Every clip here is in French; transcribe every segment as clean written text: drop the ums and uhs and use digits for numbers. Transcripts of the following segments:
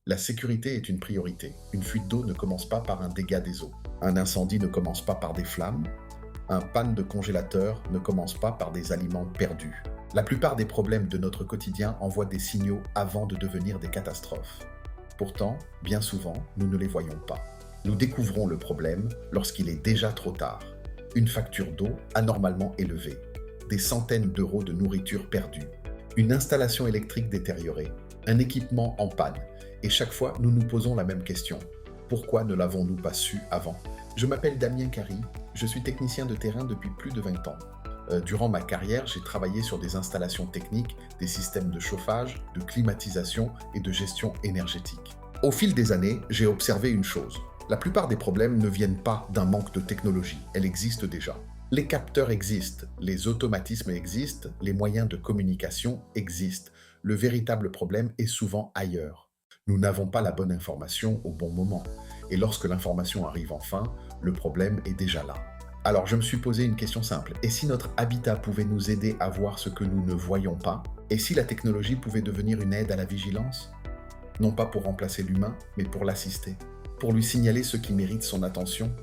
La sécurité est une priorité. Une fuite d'eau ne commence pas par un dégât des eaux. Un incendie ne commence pas par des flammes. Un panne de congélateur ne commence pas par des aliments perdus. La plupart des problèmes de notre quotidien envoient des signaux avant de devenir des catastrophes. Pourtant, bien souvent, nous ne les voyons pas. Nous découvrons le problème lorsqu'il est déjà trop tard. Une facture d'eau anormalement élevée, des centaines d'euros de nourriture perdue, une installation électrique détériorée, un équipement en panne. Et chaque fois, nous nous posons la même question. Pourquoi ne l'avons-nous pas su avant? Je m'appelle Damien Carry, je suis technicien de terrain depuis plus de 20 ans. Durant ma carrière, j'ai travaillé sur des installations techniques, des systèmes de chauffage, de climatisation et de gestion énergétique. Au fil des années, j'ai observé une chose. La plupart des problèmes ne viennent pas d'un manque de technologie, elle existe déjà. Les capteurs existent, les automatismes existent, les moyens de communication existent. Le véritable problème est souvent ailleurs. Nous n'avons pas la bonne information au bon moment. Et lorsque l'information arrive enfin, le problème est déjà là. Alors je me suis posé une question simple. Et si notre habitat pouvait nous aider à voir ce que nous ne voyons pas? Et si la technologie pouvait devenir une aide à la vigilance? Non pas pour remplacer l'humain, mais pour l'assister. Pour lui signaler ce qui mérite son attention,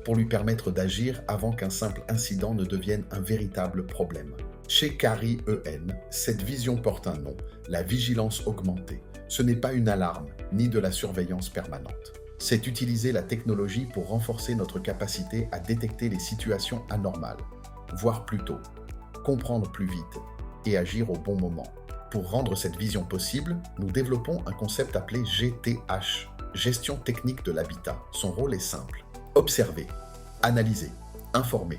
pour lui permettre d'agir avant qu'un simple incident ne devienne un véritable problème. Chez Carry EN, cette vision porte un nom, la vigilance augmentée. Ce n'est pas une alarme, ni de la surveillance permanente. C'est utiliser la technologie pour renforcer notre capacité à détecter les situations anormales, voir plus tôt, comprendre plus vite et agir au bon moment. Pour rendre cette vision possible, nous développons un concept appelé GTH, Gestion technique de l'habitat. Son rôle est simple. Observer, analyser, informer.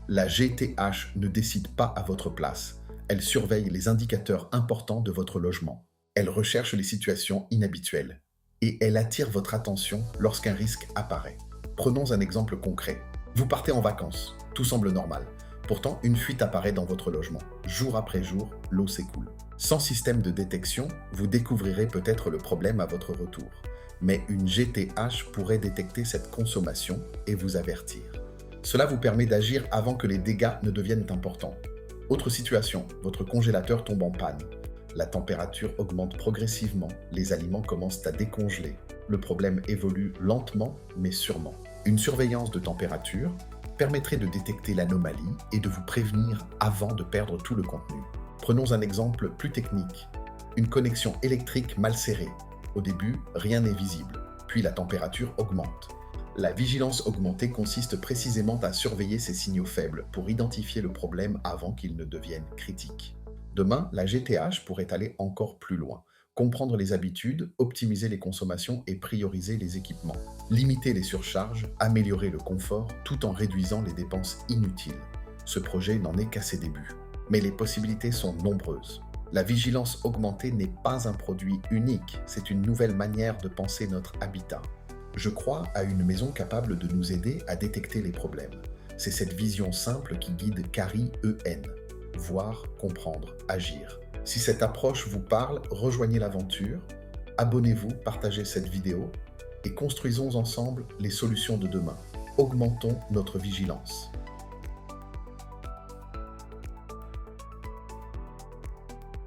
La GTH ne décide pas à votre place. Elle surveille les indicateurs importants de votre logement. Elle recherche les situations inhabituelles. Et elle attire votre attention lorsqu'un risque apparaît. Prenons un exemple concret. Vous partez en vacances. Tout semble normal. Pourtant, une fuite apparaît dans votre logement. Jour après jour, l'eau s'écoule. Sans système de détection, vous découvrirez peut-être le problème à votre retour. Mais une GTH pourrait détecter cette consommation et vous avertir. Cela vous permet d'agir avant que les dégâts ne deviennent importants. Autre situation, votre congélateur tombe en panne. La température augmente progressivement, les aliments commencent à décongeler. Le problème évolue lentement mais sûrement. Une surveillance de température permettrait de détecter l'anomalie et de vous prévenir avant de perdre tout le contenu. Prenons un exemple plus technique. Une connexion électrique mal serrée. Au début, rien n'est visible, puis la température augmente. La vigilance augmentée consiste précisément à surveiller ces signaux faibles pour identifier le problème avant qu'il ne devienne critique. Demain, la GTH pourrait aller encore plus loin, comprendre les habitudes, optimiser les consommations et prioriser les équipements, limiter les surcharges, améliorer le confort tout en réduisant les dépenses inutiles. Ce projet n'en est qu'à ses débuts, mais les possibilités sont nombreuses. La vigilance augmentée n'est pas un produit unique, c'est une nouvelle manière de penser notre habitat. Je crois à une maison capable de nous aider à détecter les problèmes. C'est cette vision simple qui guide Carry EN. Voir, comprendre, agir. Si cette approche vous parle, rejoignez l'aventure, abonnez-vous, partagez cette vidéo et construisons ensemble les solutions de demain. Augmentons notre vigilance.